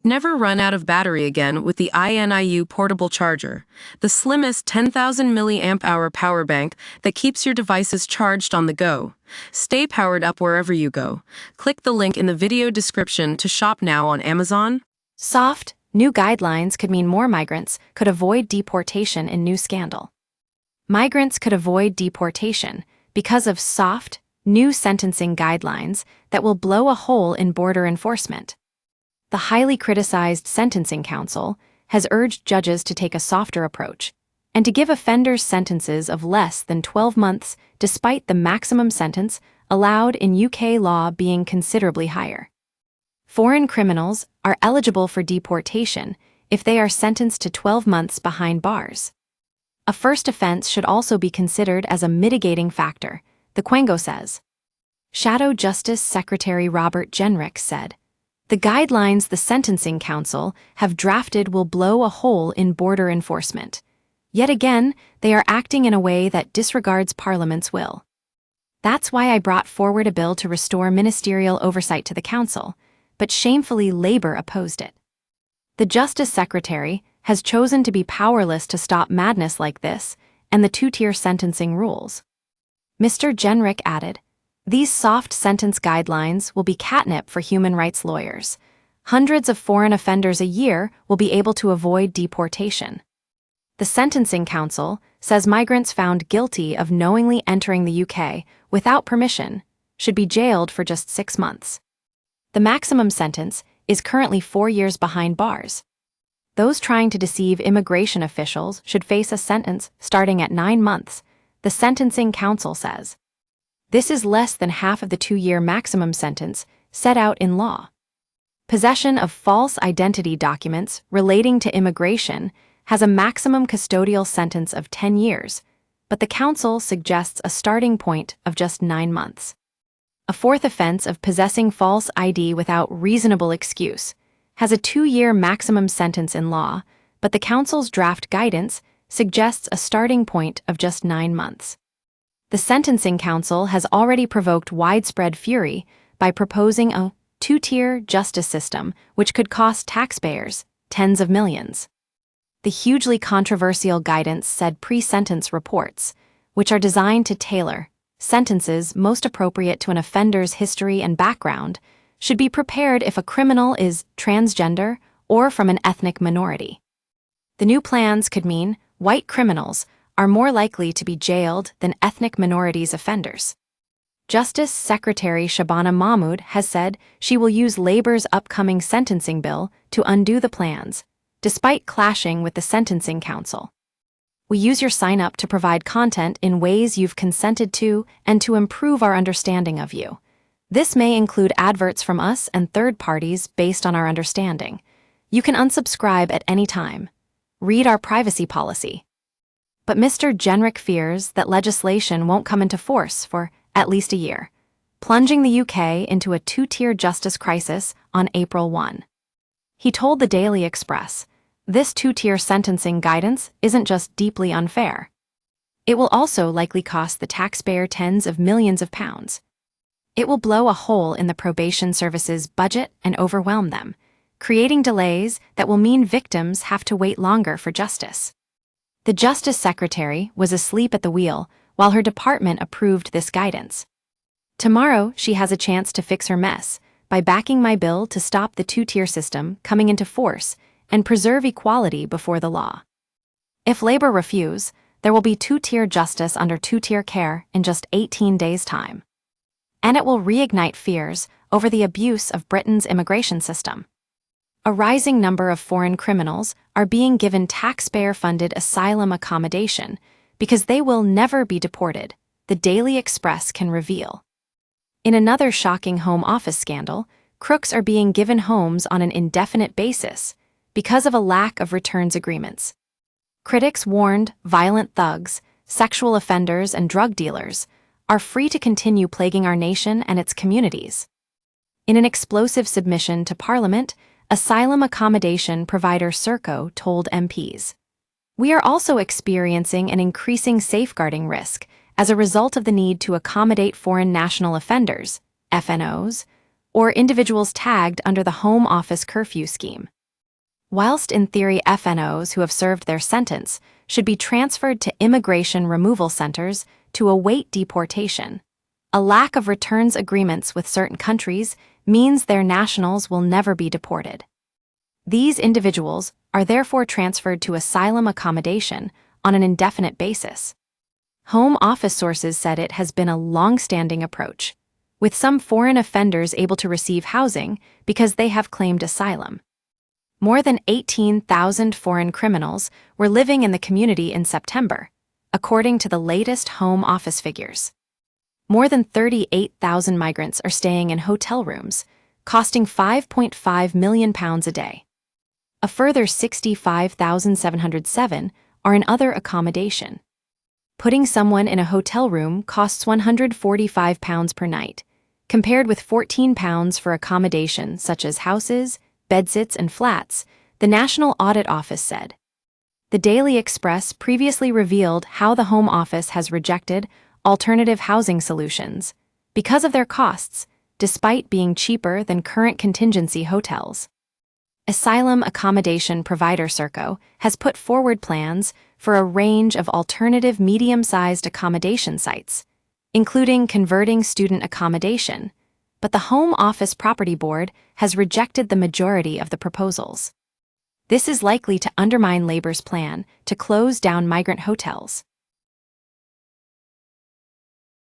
Never run out of battery again with the INIU portable charger, the slimmest 10,000 milliamp hour power bank that keeps your devices charged on the go. Stay powered up wherever you go. Click the link in the video description to shop now on Amazon. Soft, new guidelines could mean more migrants could avoid deportation in new scandal. Migrants could avoid deportation because of soft, new sentencing guidelines that will blow a hole in border enforcement. The highly criticized Sentencing Council has urged judges to take a softer approach and to give offenders sentences of less than 12 months despite the maximum sentence allowed in UK law being considerably higher. Foreign criminals are eligible for deportation if they are sentenced to 12 months behind bars. A first offense should also be considered as a mitigating factor, the Quengo says. Shadow Justice Secretary Robert Jenrick said, "The guidelines the Sentencing Council have drafted will blow a hole in border enforcement. Yet again, they are acting in a way that disregards Parliament's will. That's why I brought forward a bill to restore ministerial oversight to the Council, but shamefully Labour opposed it." The Justice Secretary has chosen to be powerless to stop madness like this and the two-tier sentencing rules. Mr. Jenrick added, "These soft sentence guidelines will be catnip for human rights lawyers. Hundreds of foreign offenders a year will be able to avoid deportation." The Sentencing Council says migrants found guilty of knowingly entering the UK without permission should be jailed for just 6 months. The maximum sentence is currently 4 years behind bars. Those trying to deceive immigration officials should face a sentence starting at 9 months, the Sentencing Council says. This is less than half of the 2-year maximum sentence set out in law. Possession of false identity documents relating to immigration has a maximum custodial sentence of 10 years, but the Council suggests a starting point of just 9 months. A fourth offense of possessing false ID without reasonable excuse has a 2-year maximum sentence in law, but the Council's draft guidance suggests a starting point of just 9 months. The Sentencing Council has already provoked widespread fury by proposing a two-tier justice system which could cost taxpayers tens of millions. The hugely controversial guidance said pre-sentence reports, which are designed to tailor sentences most appropriate to an offender's history and background, should be prepared if a criminal is transgender or from an ethnic minority. The new plans could mean white criminals are more likely to be jailed than ethnic minorities offenders. Justice Secretary Shabana Mahmood has said she will use Labour's upcoming sentencing bill to undo the plans, despite clashing with the Sentencing Council. "We use your sign-up to provide content in ways you've consented to and to improve our understanding of you. This may include adverts from us and third parties based on our understanding. You can unsubscribe at any time. Read our privacy policy." But Mr. Jenrick fears that legislation won't come into force for at least a year, plunging the UK into a two-tier justice crisis on April 1. He told the Daily Express, "This two-tier sentencing guidance isn't just deeply unfair. It will also likely cost the taxpayer tens of millions of pounds. It will blow a hole in the probation service's budget and overwhelm them, creating delays that will mean victims have to wait longer for justice." The Justice Secretary was asleep at the wheel while her department approved this guidance. "Tomorrow she has a chance to fix her mess by backing my bill to stop the two-tier system coming into force and preserve equality before the law. If Labour refuse, there will be two-tier justice under two-tier care in just 18 days' time. And it will reignite fears over the abuse of Britain's immigration system. A rising number of foreign criminals are being given taxpayer-funded asylum accommodation because they will never be deported, the Daily Express can reveal. In another shocking Home Office scandal, crooks are being given homes on an indefinite basis because of a lack of returns agreements. Critics warned violent thugs, sexual offenders, and drug dealers are free to continue plaguing our nation and its communities. In an explosive submission to Parliament, asylum accommodation provider Serco told MPs, "We are also experiencing an increasing safeguarding risk as a result of the need to accommodate foreign national offenders, FNOs, or individuals tagged under the Home Office curfew scheme. Whilst in theory FNOs who have served their sentence should be transferred to immigration removal centers to await deportation, a lack of returns agreements with certain countries means their nationals will never be deported. These individuals are therefore transferred to asylum accommodation on an indefinite basis. Home Office sources said it has been a long-standing approach, with some foreign offenders able to receive housing because they have claimed asylum. More than 18,000 foreign criminals were living in the community in September, according to the latest Home Office figures. More than 38,000 migrants are staying in hotel rooms, costing £5.5 million a day. A further 65,707 are in other accommodation. Putting someone in a hotel room costs £145 per night, compared with £14 for accommodation such as houses, bedsits, and flats, the National Audit Office said. The Daily Express previously revealed how the Home Office has rejected alternative housing solutions because of their costs, despite being cheaper than current contingency hotels. Asylum accommodation provider Serco has put forward plans for a range of alternative medium-sized accommodation sites, including converting student accommodation, but the Home Office Property Board has rejected the majority of the proposals. This is likely to undermine Labor's plan to close down migrant hotels.